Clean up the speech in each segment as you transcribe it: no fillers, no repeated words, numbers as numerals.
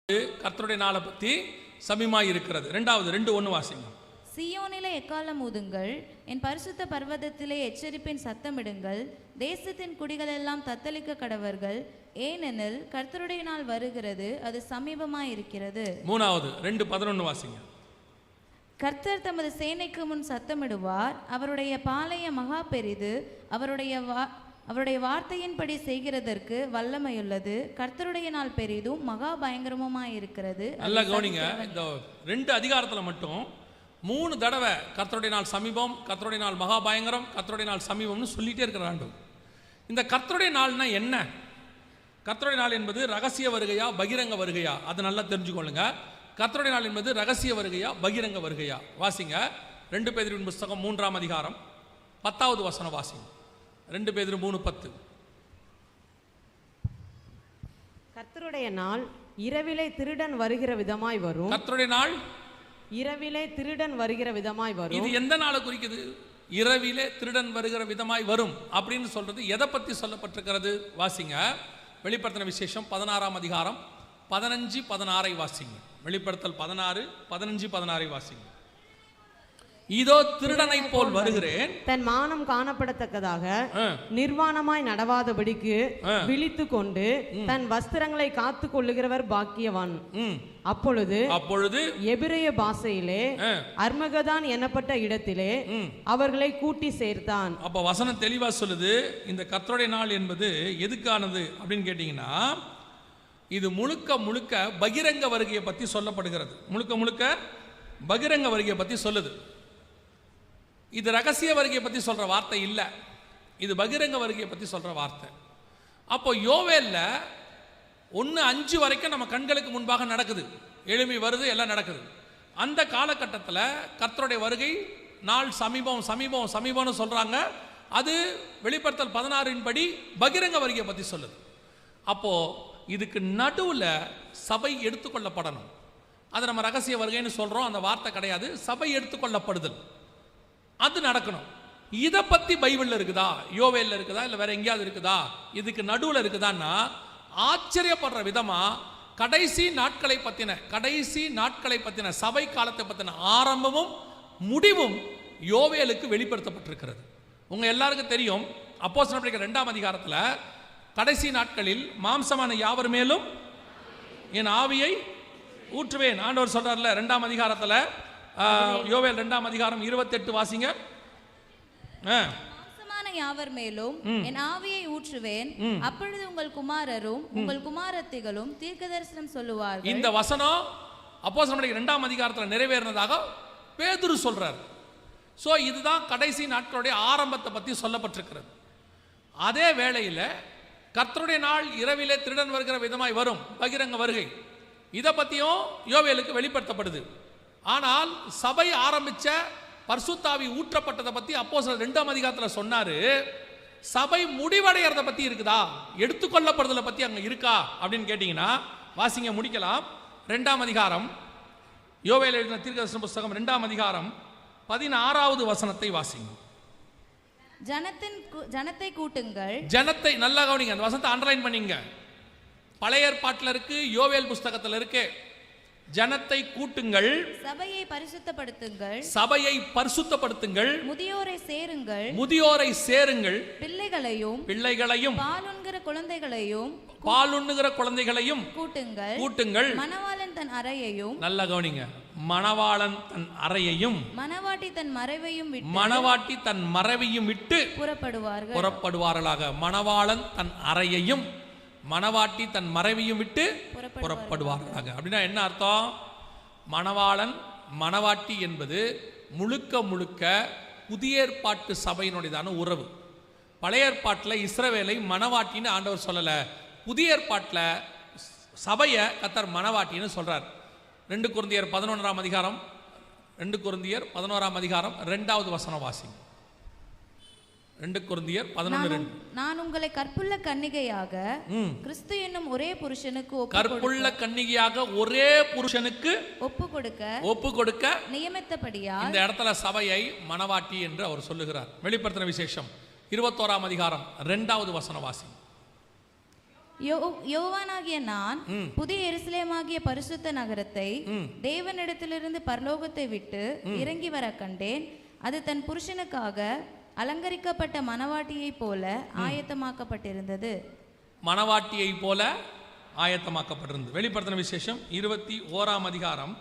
கர்த்தருடைய நாளை பற்றி சமீபமாய் இருக்கிறது. ரெண்டாவது 2:1 வாசிங்க. சீயோனிலே எக்காலம் ஊதுங்கள், என் பரிசுத்த பர்வதத்திலே எச்சரிப்பின் சத்தமிடுங்கள், தேசத்தின் குடிகள் எல்லாம் தத்தளிக்க கடவர்கள், ஏனெனில் கர்த்தருடைய நாள் வருகிறது, அது சமீபமாய் இருக்கிறது. மூணாவது 2:11 வாசிங்க. கர்த்தர் தமது சேனைக்கு முன் சத்தமிடுவார், அவருடைய பாளைய மகா பெரிது, அவருடைய வார்த்தையின்படி செய்கிறதற்கு வல்லமையுள்ளது, கர்த்தருடைய நாள் பெரிதும் மகா பயங்கரமுமாய் இருக்கிறது. நல்லா கவனிங்க, இந்த 2 அதிகாரத்தில் மட்டும் 3 தடவை கர்த்தருடைய நாள் சமீபம், கர்த்தருடைய நாள் மகா பயங்கரம், கர்த்தருடைய நாள் சமீபம்னு சொல்லிட்டே இருக்கிற ஆண்டு. இந்த கர்த்தருடைய நாள்னா என்ன? கர்த்தருடைய நாள் என்பது ரகசிய வருகையா பகிரங்க வருகையா? அது நல்லா தெரிஞ்சுக்கொள்ளுங்க. கர்த்தருடைய நாள் என்பது ரகசிய வருகையா பகிரங்க வருகையா? வாசிங்க 2 பேதுருவின் புஸ்தகம் 3ஆம் அதிகாரம் 10வது வசனம் வாசிங்க. 2 பேதுரு 3:10. கர்த்தருடைய நாள் இரவிலே திருடன் வருகிற விதமாய் வரும். கர்த்தருடைய நாள் இரவிலே திருடன் வருகிற விதமாய் வரும். இது எந்த நாளை குறிக்குது? இரவிலே திருடன் வருகிற விதமாய் வரும் அப்படின்னு சொல்றது எதை பத்தி சொல்லப்பட்டிருக்கிறது? வாசிங்க வெளிப்படுத்தின விசேஷம் 16ஆம் அதிகாரம் 15-16 வாசிங்க. வெளிப்படுத்தல் 16, 15, 16 வாசிங்க. இதோ திருடனை போல் வருகிறேன், தன் மானம் காணப்படத்தக்கதாக நிர்வாணமாய் நடவாதபடிக்கு விழித்து கொண்டு தன் வஸ்திரங்களை காத்து கொள்ளுகிறவர் பாக்கியவான். அப்பொழுது எபிரேய பாஷையிலே அர்மகதான் என்னப்பட்ட இடத்திலே அவர்களை கூட்டி சேர்த்தான். அப்ப வசனம் தெளிவா சொல்லுது. இந்த கர்த்தருடைய நாள் என்பது எதுக்கானது அப்படின்னு கேட்டீங்கன்னா, இது முழுக்க முழுக்க பகிரங்க வருகையை பற்றி சொல்லப்படுகிறது. முழுக்க முழுக்க பகிரங்க வருகையை பற்றி சொல்லுது. இது ரகசிய வருகையை பற்றி சொல்ற வார்த்தை இல்லை, இது பகிரங்க வருகையை பற்றி சொல்ற வார்த்தை. அப்போ யோவேல்ல 1:5 வரைக்கும் நம்ம கண்களுக்கு முன்பாக நடக்குது. எளிமை வருது, எல்லாம் நடக்குது. அந்த காலகட்டத்தில் கர்த்தருடைய வருகை நாள் சமீபம் சமீபம் சமீபம்னு சொல்றாங்க. அது வெளிப்படுத்தல் 16 படி பகிரங்க வருகையை பற்றி சொல்லுது. அப்போ இதுக்கு நடுவில் சபை எடுத்துக்கொள்ளப்படணும். அது நம்ம ரகசிய வருகைன்னு சொல்றோம், அந்த வார்த்தை கிடையாது. சபை எடுத்துக்கொள்ளப்படுதல் அது நடக்கணும். இதை பத்தி பைபிள்ல இருக்குதா, யோவேல்ல இருக்குதா, இல்லை வேற எங்கேயாவது இருக்குதா, இதுக்கு நடுவில் இருக்குதான்னா ஆச்சரியப்படுற விதமா கடைசி நாட்களை பத்தின சபை காலத்தை பத்தின ஆரம்பமும் முடிவும் யோவேலுக்கு வெளிப்படுத்தப்பட்டிருக்கிறது. உங்க எல்லாருக்கும் தெரியும், அப்போஸ்தலர் 2ஆம் அதிகாரத்தில் கடைசி நாட்களில் மாம்சமான யாவர் மேலும் என் ஆவியை ஊற்றுவேன் ஆண்டவர் சொல்றார்ல. 2ஆம் அதிகாரத்தில் யோவேல் 2ஆம் அதிகாரம் 28 வாசிங்க. மாம்சமான யாவர் மேலும் என் ஆவியை ஊற்றுவேன், அப்பொழுது உங்கள் குமாரரும் உங்கள் குமாரத்திகளும் தீர்க்கதரிசனம் சொல்லுவார்கள். இந்த வசனம் அப்போஸ்தலர் 2ஆம் அதிகாரத்தில் நிறைவேறினதாக பேதுரு சொல்றார். சோ இதுதான் கடைசி நாட்களுடைய ஆரம்பத்தை பற்றி சொல்லப்பட்டிருக்கிறது. அதே வேளையில் கர்த்தருடைய நாள் இரவிலே திருடன் வருகிற விதமாய் வரும், பகிரங்க வருகை, இதை பற்றியும் யோவேலுக்கு வெளிப்படுத்தப்படுது. ஆனால் சபை ஆரம்பிச்ச பரிசுத்தாவி ஊற்றப்பட்டதை பற்றி அப்போஸ்தலர் 2ஆம் அதிகாரத்தில் சொன்னாரு. சபை முடிவடைகிறத பற்றி இருக்குதா, எடுத்துக்கொள்ளப்படுறதை பற்றி அங்கே இருக்கா அப்படின்னு கேட்டிங்கன்னா வாசிங்க, முடிக்கலாம். 2ஆம் அதிகாரம் யோவேல் எழுதின தீர்க்கதரிசன புஸ்தகம் 2ஆம் அதிகாரம் 16வது வசனத்தை வாசிங்க. ஜனத்தை கூட்டுங்கள். ஜனத்தை நல்லா கவனிங்க, அந்த வசனத்தை அண்டர்லைன் பண்ணிங்க. பழைய ஏற்பாட்டில் இருக்கு, யோவேல் புஸ்தகத்தில் இருக்கு. ஜனத்தை கூட்டுங்கள், சபையை பரிசுத்தப்படுத்துங்கள், முதியோரை சேருங்கள், பிள்ளைகளையும் பாலுண்ணுகிற குழந்தைகளையும் கூட்டுங்கள். மணவாளன் தன் அறையையும், நல்ல கவனிங்க, மணவாளன் தன் அறையையும் மணவாட்டி தன் மறைவையும் விட்டு புறப்படுவார்களாக. மணவாளன் தன் அறையையும் மணவாட்டி தன் மறைவையும் விட்டு புறப்படுவார்களாக. அப்படின்னா என்ன அர்த்தம்? மணவாளன் மணவாட்டி என்பது முழுக்க முழுக்க புதிய ஏற்பாட்டு சபையினுடையதான உறவு. பழைய ஏற்பாட்டில் இஸ்ரவேலை மணவாட்டின்னு ஆண்டவர் சொல்லலை, புதிய ஏற்பாட்டில் சபையை கர்த்தர் மணவாட்டின்னு சொல்றார். 2 கொரிந்தியர் 11ஆம் அதிகாரம் 2வது வசனம் வாசிங்க. 2 கொரிந்தியர் 11:2. நான் உங்களை கற்புள்ள கன்னிகையாக கிறிஸ்து என்னும் ஒரே புருஷனுக்கு ஒப்பு கொடுக்க நியமித்தபடியா இந்த இடத்துல சபையை மணவாட்டி என்று அவர் சொல்லுகிறார். வெளிப்படுத்தின விசேஷம் 21ஆம் அதிகாரம் 2வது வசனம் வாசிங்க. யோவானாகிய நான் புதிய எருசலேமாகிய பரிசுத்த நகரத்தை தேவனிடத்திலிருந்து பரலோகத்தை விட்டு இறங்கி வர கண்டேன். அது தன் புருஷனுக்காக அலங்கரிக்கப்பட்ட மணவாட்டியை போல ஆயத்தமாக்கப்பட்டிருந்தது. மணவாட்டியை போல ஆயத்தமாக்கப்பட்டிருந்தது. வெளிப்படுத்தின விசேஷம் 21ஆம் அதிகாரம்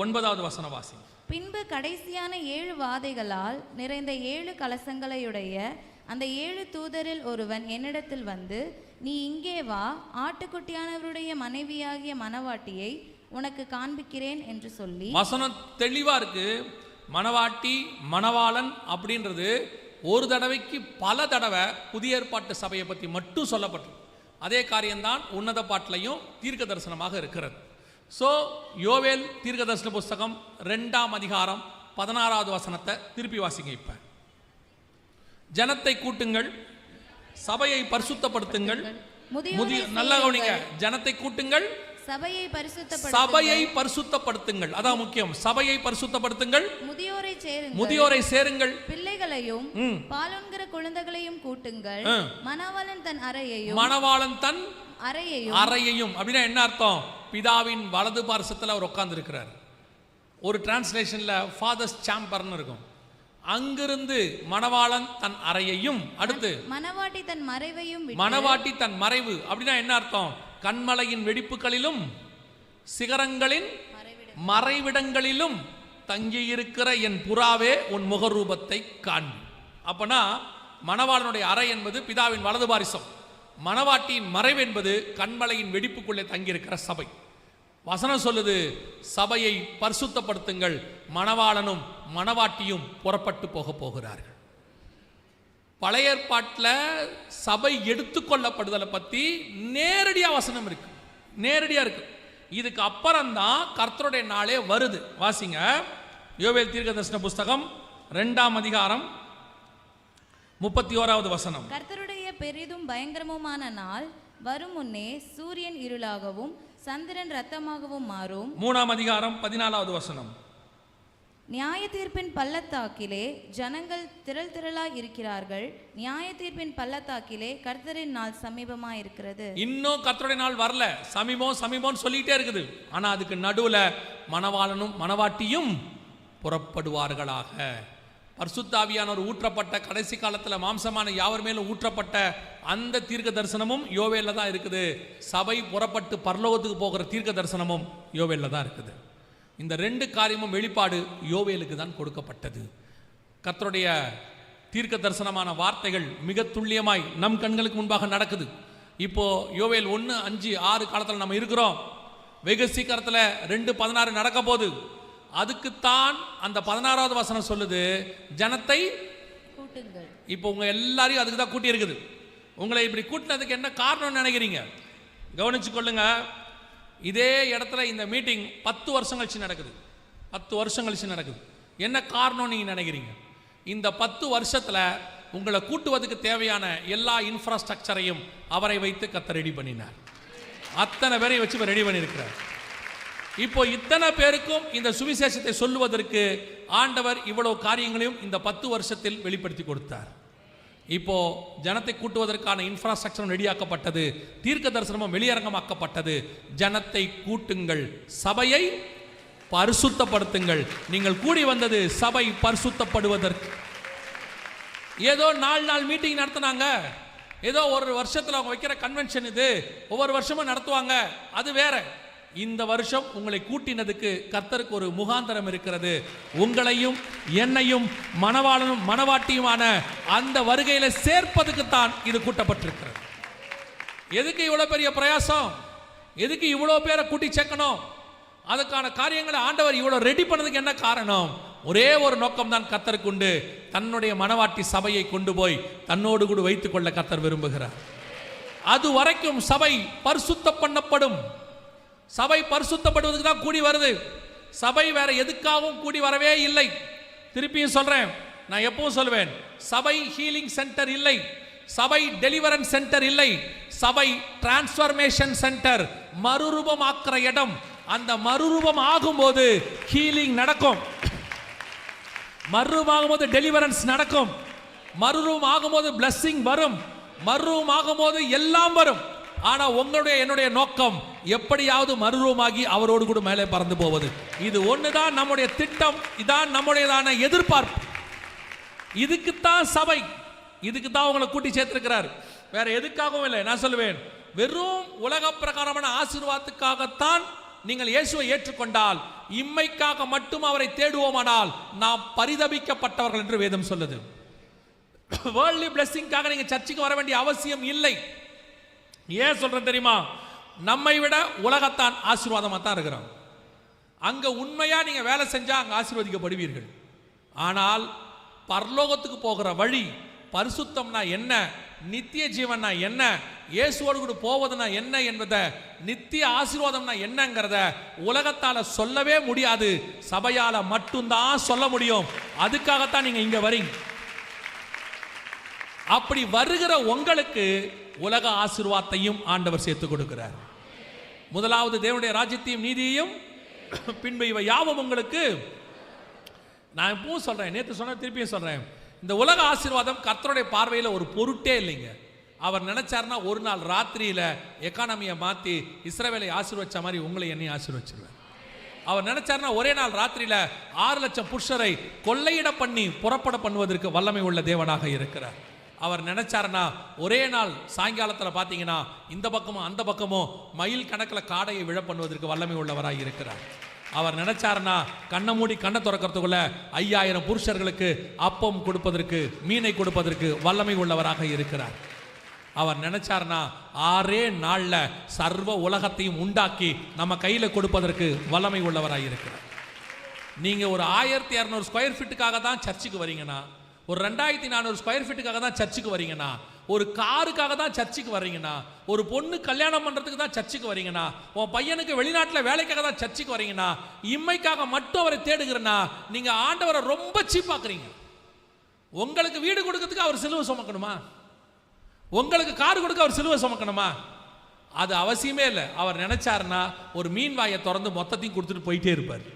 9வது வசன வாசி. பின்பு கடைசியான 7 வாதைகளால் நிறைந்த 7 கலசங்களையுடைய அந்த 7 தூதரில் ஒருவன் என்னிடத்தில் வந்து, நீ இங்கே வா, ஆட்டுக்குட்டியானவருடைய மனைவியாகிய மணவாட்டியை உனக்கு காண்பிக்கிறேன் என்று சொல்லி. வசனம் தெளிவா இருக்கு. மணவாட்டி மணவாளன் அப்படின்றது ஒரு தடவைக்கு பல தடவை புதிய ஏற்பாட்டு சபையை பற்றி மட்டும் சொல்லப்பட்டது. அதே காரியம்தான் உன்னத பாட்டிலையும் தீர்க்க தரிசனமாக இருக்கிறது. ஸோ யோவேல் தீர்க்க தரிசன புஸ்தகம் 2ஆம் அதிகாரம் 16வது வசனத்தை திருப்பி வாசிங்க. இப்ப ஜனத்தை கூட்டுங்கள், சபையை பரிசுத்தப்படுத்துங்கள். நல்ல கவனிங்க, ஜனத்தை கூட்டுங்கள், சபையை பரிசுத்தப்படுத்துங்கள். அதான் முக்கியம். சபையை பரிசுத்தப்படுத்துங்கள், முதியோரை சேருங்கள், பிள்ளைகளையும் பாலுண்கிற குழந்தைகளையும் கூட்டுங்கள். மணவாளன் தன் அறையையும் அப்படின்னா என்ன அர்த்தம்? பிதாவின் வலது பார்சத்தில் அவர் உட்கார்ந்து இருக்கிறார். ஒரு டிரான்ஸ்லேஷன்ல ஃபாதர்ஸ் சாம்பர்னு இருக்கும். அங்கிருந்து மணவாளன் தன் அறையையும், அடுத்து மணவாட்டி தன் மறைவு அப்படின்னா என்ன அர்த்தம்? கண்மலையின் வெடிப்புகளிலும் சிகரங்களின் மறைவிடங்களிலும் தங்கியிருக்கிற என் புறாவே உன் முகரூபத்தை காண். அப்பனா மணவாளனுடைய அறை என்பது பிதாவின் வலது பாரிசம், மணவாட்டியின் மறைவு என்பது கண்மலையின் வெடிப்புக்குள்ளே தங்கியிருக்கிற சபை. வசனம் சொல்லுது, சபையை பரிசுத்தப்படுத்துங்கள், மணவாளனும் மணவாட்டியும் புறப்பட்டு போகிறார்கள். பழைய ஏற்பாட்டில் சபை எடுத்துக்கொள்ளப்படுதலை பற்றி நேரடியாக வசனம் இருக்கு, நேரடியாக இருக்கு. இதுக்கு அப்புறம்தான் கர்த்தருடைய நாளே வருது. வாசிங்க யோவேல் தீர்க்க தரிசன புஸ்தகம் 2ஆம் அதிகாரம் 31வது வசனம். கர்த்தருடைய பெரிதும் பயங்கரமுமான நாள் வரும் முன்னே சூரியன் இருளாகவும் சந்திரன் ரத்தமாகவும் மாறும். 3ஆம் அதிகாரம் 14வது வசனம். நியாய தீர்ப்பின் பள்ளத்தாக்கிலே ஜனங்கள் திரளாய் இருக்கிறார்கள். நியாய தீர்ப்பின் பள்ளத்தாக்கிலே கர்த்தரின் நாள் சமீபமாய் இருக்கிறது. இன்னும் கர்த்தருடைய நாள் வரல, சமீபம் சொல்லிட்டே இருக்குது. ஆனா அதுக்கு நடுவுல மணவாளனும் மணவாட்டியும் புறப்படுவார்களாக. பரிசுத்த ஆவியானவர் ஊற்றப்பட்ட கடைசி காலத்தில் மாம்சமான யாவர் மேலும் ஊற்றப்பட்ட அந்த தீர்க்க தரிசனமும் யோவேல்ல தான் இருக்குது. சபை புறப்பட்டு பரலோகத்துக்கு போகிற தீர்க்க தரிசனமும் யோவேல்ல தான் இருக்குது. இந்த 2 காரியமும் வெளிப்பாடு யோவேலுக்கு தான் கொடுக்கப்பட்டது. கர்த்தருடைய தீர்க்க தரிசனமான வார்த்தைகள் மிக துல்லியமாய் நம் கண்களுக்கு முன்பாக நடக்குது. இப்போ யோவேல் 1:5-6 காலத்தில் நம்ம இருக்கிறோம். வெகு சீக்கிரத்தில் 2:16 நடக்க போகுது. அதுக்குத்தான் அந்த 16வது வசனம் சொல்லுது, ஜனத்தை கூட்டுங்கள். இப்போ உங்க எல்லாரையும் அதுக்கு தான் கூட்டி இருக்குது. உங்களை இப்படி கூட்டினதுக்கு என்ன காரணம் நினைக்கிறீங்க? கவனிச்சு கொள்ளுங்க. இதே இடத்துல இந்த மீட்டிங் 10 வருஷம் கழிச்சு நடக்குது. 10 வருஷம் கழிச்சு நடக்குது. என்ன காரணம் நீங்க நினைக்கிறீங்க? இந்த 10 வருஷத்துல உங்களை கூட்டுவதற்கு தேவையான எல்லா இன்ஃப்ராஸ்ட்ரக்சரையும் அவரை வைத்து கர்த்தர் ரெடி பண்ணினார். அத்தனை பேரை வச்சு ரெடி பண்ணியிருக்கிறார். இப்போ இத்தனை பேருக்கும் இந்த சுவிசேஷத்தை சொல்லுவதற்கு ஆண்டவர் இவ்வளவு காரியங்களையும் இந்த 10 வருஷத்தில் வெளிப்படுத்தி கொடுத்தார். இப்போ ஜனத்தை கூட்டுவதற்கான இன்ஃப்ராஸ்ட்ரக்சர் ரெடியாக்கப்பட்டது, தீர்க்க தரிசனமும் வெளியரங்கமாக்கப்பட்டது. ஜனத்தை கூட்டுங்கள், சபையை பரிசுத்தப்படுத்துங்கள். நீங்கள் கூடி வந்தது சபை பரிசுத்தப்படுவதற்கு. ஏதோ 4 நாள் மீட்டிங் நடத்தினாங்க, ஏதோ ஒரு வருஷத்தில் அவங்க வைக்கிற கன்வென்ஷன் இது, ஒவ்வொரு வருஷமும் நடத்துவாங்க, அது வேற. இந்த வருஷம் உங்களை கூட்டினதுக்கு கர்த்தருக்கு ஒரு முகாந்தரம் இருக்கிறது. உங்களையும் என்னையும் மணவாளனும் மணவாட்டியுமான அந்த வருகையில சேர்ப்பதுக்கு தான் இது கூட்டப்பட்டிருக்கிறது. எதுக்கு இவ்வளவு பெரிய பிரயாசம்? எதுக்கு இவ்வளவு பேரை கூட்டி சேர்க்கணும்? அதுக்கான காரியங்களை ஆண்டவர் இவ்வளவு ரெடி பண்ணதுக்கு என்ன காரணம்? ஒரே ஒரு நோக்கம் தான் கர்த்தருக்கு உண்டு. தன்னுடைய மணவாட்டி சபையை கொண்டு போய் தன்னோடு கூட வைத்துக் கொள்ள கர்த்தர் விரும்புகிறார். அது வரைக்கும் சபை பரிசுத்த பண்ணப்படும். சபை பரிசுத்தப்படுவதற்கு தான் கூடி வருது. சபை வேற எதுக்காகவும் கூடி வரவே இல்லை. திருப்பியும் சொல்றேன், நான் எப்பவும் சொல்வேன், சபை ஹீலிங் சென்டர் இல்லை, சபை டெலிவரன்ஸ் சென்டர் இல்லை, சபை டிரான்ஸ்ஃபர்மேஷன் சென்டர், மறுரூபமாக்குற இடம். அந்த மறுரூபம் ஆகும்போது ஹீலிங் நடக்கும், மறுரூபம் ஆகும்போது டெலிவரன்ஸ் நடக்கும், மறுரூபம் ஆகும்போது பிளஸிங் வரும், மறுரூபம் ஆகும்போது எல்லாம் வரும். ஆனா உங்களுடைய என்னுடைய நோக்கம் எப்படியாவது மறுரூபமாகி அவரோடு கூட மேலே பறந்து போவது. இது ஒண்ணுதான் நம்முடைய திட்டம், இதான் நம்முடையதான எதிர்பார்ப்பு. இதுக்குத்தான் சபை, இதுக்குத்தான் உங்களை கூட்டி சேர்த்திருக்கிறார், வேற எதுக்காகவும் இல்லை. நான் சொல்லுவேன், வெறும் உலக பிரகாரமான ஆசீர்வாதத்துக்காகத்தான் நீங்கள் இயேசுவை ஏற்றுக்கொண்டால், இம்மைக்காக மட்டும் அவரை தேடுவோமானால் நாம் பரிதபிக்கப்பட்டவர்கள் என்று வேதம் சொல்லுது. வேர்ல்ட்லி பிளெஸிங்காக நீங்க சர்ச்சுக்கு வர வேண்டிய அவசியம் இல்லை. ஏன் சொல்றேன் தெரியுமா? நம்மை விட உலகத்தான் ஆசீர்வாதமா தான் இருக்கிறோம். அங்க உண்மையா நீங்க வேலை செஞ்சா அங்க ஆசீர்வதிக்கப்படுவீர்கள். ஆனால் பரலோகத்துக்கு போகிற வழி, பரிசுத்தம்னா என்ன, நித்திய ஜீவன்னா என்ன, இயேசுவோடு கூட போவதுனா என்ன என்பதை, நித்திய ஆசீர்வாதம்னா என்னங்கிறத உலகத்தால சொல்லவே முடியாது, சபையால மட்டும்தான் சொல்ல முடியும். அதுக்காகத்தான் நீங்க இங்க வரீங்க. அப்படி வருகிற உங்களுக்கு உலக ஆசீர்வாதத்தையும் ஆண்டவர் சேர்த்து கொடுக்கிறார். முதலாவது தேவனுடைய ராஜ்யத்தையும் நீதியையும், பின்பு இவை யாவும் உங்களுக்கு. நான் இப்பவும் சொல்றேன், நேற்று சொன்ன திருப்பியும் சொல்றேன், இந்த உலக ஆசீர்வாதம் கர்த்தருடைய பார்வையில் ஒரு பொருட்டே இல்லைங்க. அவர் நினைச்சாருன்னா ஒரு நாள் ராத்திரியில எக்கானமியை மாத்தி இஸ்ரவேலை ஆசீர்வச்ச மாதிரி உங்களை என்னையும் ஆசீர்வச்சிருவார். அவர் நினைச்சாருன்னா ஒரே நாள் ராத்திரியில 6 லட்சம் புருஷரை கொள்ளையிட பண்ணி புறப்பட பண்ணுவதற்கு வல்லமை உள்ள தேவனாக இருக்கிறார். அவர் நினைச்சாருன்னா ஒரே நாள் சாயங்காலத்தில் பார்த்தீங்கன்னா இந்த பக்கமும் அந்த பக்கமும் மைல் கணக்கில் காடையை விழ பண்ணுவதற்கு வல்லமை உள்ளவராக இருக்கிறார். அவர் நினைச்சாருன்னா கண்ணை மூடி கண்ணை திறக்கிறதுக்குள்ள 5000 புருஷர்களுக்கு அப்பம் கொடுப்பதற்கு, மீனை கொடுப்பதற்கு வல்லமை உள்ளவராக இருக்கிறார். அவர் நினைச்சாருன்னா 6 நாள்ல சர்வ உலகத்தையும் உண்டாக்கி நம்ம கையில கொடுப்பதற்கு வல்லமை உள்ளவராக இருக்கிறார். நீங்க ஒரு 1200 ஸ்கொயர் ஃபீட்டுக்காக தான் சர்ச்சுக்கு வரீங்கன்னா, ஒரு 2400 ஸ்கொயர் ஃபீட்டுக்காக தான் சர்ச்சுக்கு வரீங்கன்னா, ஒரு காருக்காக தான் சர்ச்சுக்கு வர்றீங்கன்னா, ஒரு பொண்ணு கல்யாணம் பண்றதுக்கு தான் சர்ச்சுக்கு வரீங்கன்னா, உன் பையனுக்கு வெளிநாட்டில் வேலைக்காக தான் சர்ச்சுக்கு வரீங்கன்னா, இம்மைக்காக மட்டும் அவரை தேடுகிறனா, நீங்க ஆண்டவரை ரொம்ப சீப்பாக்குறீங்க. உங்களுக்கு வீடு கொடுக்கறதுக்கு அவர் சிலுவை சுமக்கணுமா? உங்களுக்கு கார் கொடுக்க அவர் சிலுவை சுமக்கணுமா? அது அவசியமே இல்லை. அவர் நினைச்சாருன்னா ஒரு மீன் வாயை திறந்து மொத்தத்தையும் கொடுத்துட்டு போயிட்டே இருப்பார்.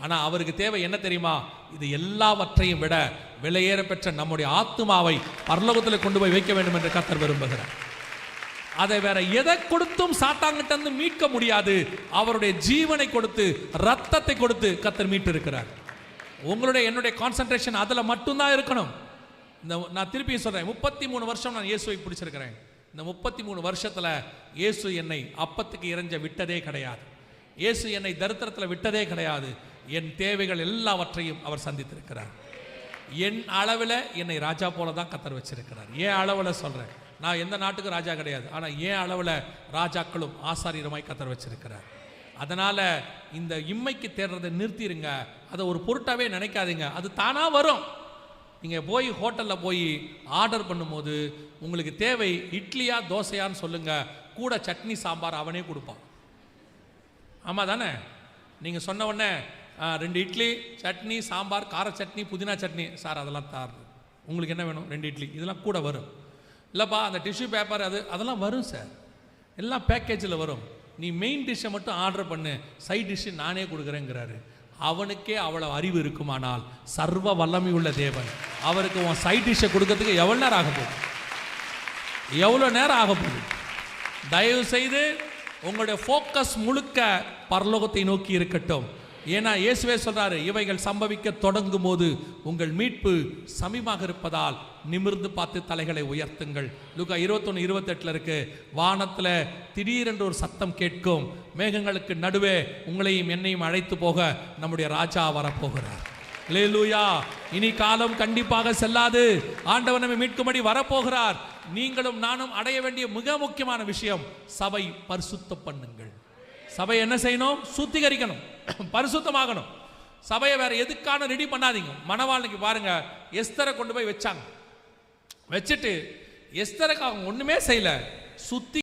ஆனா அவருக்கு தேவை என்ன தெரியுமா? இது எல்லாவற்றையும் விட விலையேற பெற்ற நம்முடைய ஆத்துமாவை பரலோகத்தில் கொண்டு போய் வைக்க வேண்டும் என்று கர்த்தர் விரும்புகிறார். அதை வேற எதை கொடுத்தும் சாத்தாங்கிட்ட இருந்து மீட்க முடியாது. அவருடைய ஜீவனை கொடுத்து, ரத்தத்தை கொடுத்து கர்த்தர் மீட்டு இருக்கிறார். உங்களுடைய என்னுடைய கான்சென்ட்ரேஷன் அதுல மட்டும்தான் இருக்கணும். நான் திருப்பி சொல்றேன், 33 வருஷம் நான் இயேசுவை பிடிச்சிருக்கிறேன். இந்த 33 வருஷத்துல இயேசு என்னை அப்பத்துக்கு இறைஞ்ச விட்டதே கிடையாது. இயேசு என்னை தரித்திரத்தில் விட்டதே கிடையாது. என் தேவைகள் எல்லாவற்றையும் அவர் சந்தித்திருக்கிறார். என் அளவில் என்னை ராஜா போல தான் கர்த்தர் வச்சிருக்கிறார். ஏன் அளவில் சொல்றேன், நான் எந்த நாட்டுக்கும் ராஜா கிடையாது, ஆனா ஏன் அளவில் ராஜாக்களும் ஆசாரியருமாய் கர்த்தர் வச்சிருக்கிறார். அதனால இந்த இம்மைக்கு தேடுறதை நிறுத்திடுங்க. அதை ஒரு பொருட்டாவே நினைக்காதீங்க, அது தானா வரும். நீங்க போய் ஹோட்டல்ல போய் ஆர்டர் பண்ணும்போது உங்களுக்கு தேவை இட்லியா தோசையான்னு சொல்லுங்க, கூட சட்னி சாம்பார் அவனே கொடுப்பான். ஆமா தானே? நீங்க சொன்ன உடனே 2 இட்லி, சட்னி, சாம்பார், கார சட்னி, புதினா சட்னி, சார் அதெல்லாம் தார், உங்களுக்கு என்ன வேணும்? 2 இட்லி, இதெல்லாம் கூட வரும். இல்லைப்பா அந்த டிஷ்யூ பேப்பர் அதெல்லாம் வரும் சார், எல்லாம் பேக்கேஜில் வரும். நீ மெயின் டிஷ்ஷை மட்டும் ஆர்டர் பண்ணு, சைட் டிஷ்ஷு நானே கொடுக்குறேங்கிறாரு. அவனுக்கே அவ்வளவு அறிவு இருக்குமானால் சர்வ வல்லமை உள்ள தேவன் அவருக்கு உன் சைட் டிஷ்ஷை கொடுக்கறதுக்கு எவ்வளோ நேரம் ஆக போகுது? எவ்வளோ நேரம் ஆக போகுது? தயவு செய்து உங்களுடைய ஃபோக்கஸ் முழுக்க பரலோகத்தை நோக்கி இருக்கட்டும். ஏன்னா இயேசுவே சொல்றாரு, இவைகள் சம்பவிக்க தொடங்கும் போது உங்கள் மீட்பு சமீபமாக இருப்பதால் நிமிர்ந்து பார்த்து தலைகளை உயர்த்துங்கள். லூக்கா 21:28 இருக்கு, வானத்துல திடீரென்று ஒரு சத்தம் கேட்கும், மேகங்களுக்கு நடுவே உங்களையும் என்னையும் அழைத்து போக நம்முடைய ராஜா வரப்போகிறார். அல்லேலூயா. இனி காலம் கண்டிப்பாக செல்லாது. ஆண்டவர் நம்மை மீட்கும்படி வரப்போகிறார். நீங்களும் நானும் அடைய வேண்டிய மிக முக்கியமான விஷயம், சபை பரிசுத்த பண்ணுங்கள். சபை என்ன செய்யணும்? சுத்திகரிக்கணும், பரிசுத்தமாகணும். சபையை வேற எதுக்கான ரெடி பண்ணாதீங்க. மணவாளனுக்கு பாருங்க, எஸ்தரை கொண்டு போய் வச்சாங்க. வச்சுட்டு எஸ்தருக்கு அவங்க ஒண்ணுமே செய்யல, சுத்தி